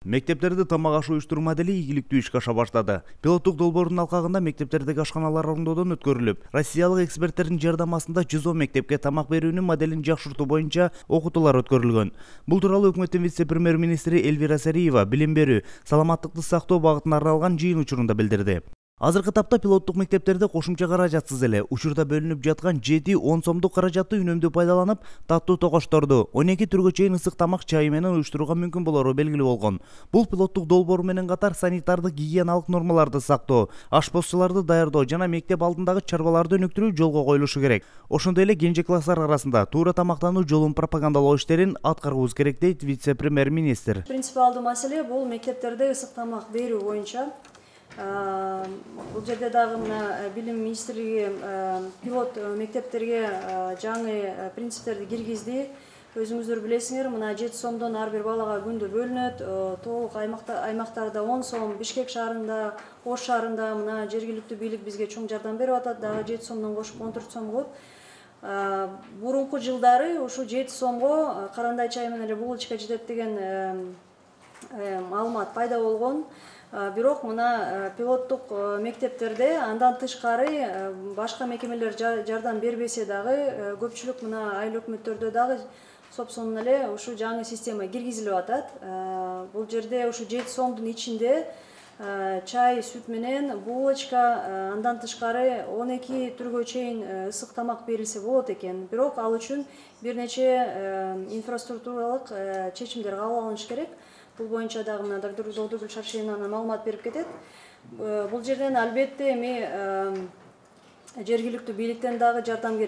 Мектептерде тамак аш уюштуруу модели ийгиликтүү ишке аша баштады. Пилоттук долбоордун алкагында мектептердеги ашканалар орындоодон өткөрүлүп, Россиялык эксперттердин жардамасында 110 мектепке тамак берүүнүн моделин жакшыртуу боюнча окутуулар өткөрүлгөн. Бул тууралуу өкмөттүн вице-премьер-министри Эльвира Сариева билим берүү, саламаттыкты сактоо багытына арналган жыйын учурунда билдирди. Азыркы тапта пилоттук мектептерде кошумча каражатсыз эле учурда бөлүнүп жаткан 7-10 сомдук каражатты үнөмдүү пайдаланып, таттуу токочторду 12 түргө чейин ысык тамак чайы менен уюштурууга мүмкүн болору белгилүү болгон. Бул пилоттук долбоору менен катар санитардык гигиеналык нормаларды сактоо, ашпозчуларды даярдоо жана мектеп алдындагы чарбаларды өнүктүрүү жолго коюлушу керек. Ошондой эле кенже класстар арасында туура тамактануу жолун пропагандалоо иштерин аткарыбыз керек дейт вице-премьер-министр. Принципиалдуу маселе бул мектептерде ысык тамак берүү боюнча. Бул жерде дагы мына билим министрлиги пилот мектептерге жаңы принциптерди киргизди. Өзүңүздөр билесиңер, мына 7 сомдон ар бир балага күндө бөлүнөт. Толук аймактарда 10 сом, Бишкек шаарында, Ош шаарында мына жергиликтүү бийлик бизге чоң жардам берип атат. Дагы 7 сомдон кошуп 14 сом болот. Мурунку жылдары ушу 7 сомго карандай чай менен эле булочка жетет деген маалымат пайда болгон. Бирок мына пилоттук мектептерде андан тышкары башка мекемелер жардам бербесе дагы көпчүлүк мына айыл өкмөттөрдө дагы собственно эле ушу жаңы система киргизилип атат. Бул жерде ушу 7 сомдун ичинде чай, сүт менен булочка, андан тышкары 12 түргө чейин ысык тамак берилсе болот экен. Бирок ал үчүн бир нече инфраструктуралык чечимдер кабыл алыныш керек. Бул боюнча дагы мына Дагдургүл Шаршеновна маалымат берип кетет. Бул жерден албетте эми жергиликтүү бийликтен дагы жардам керек.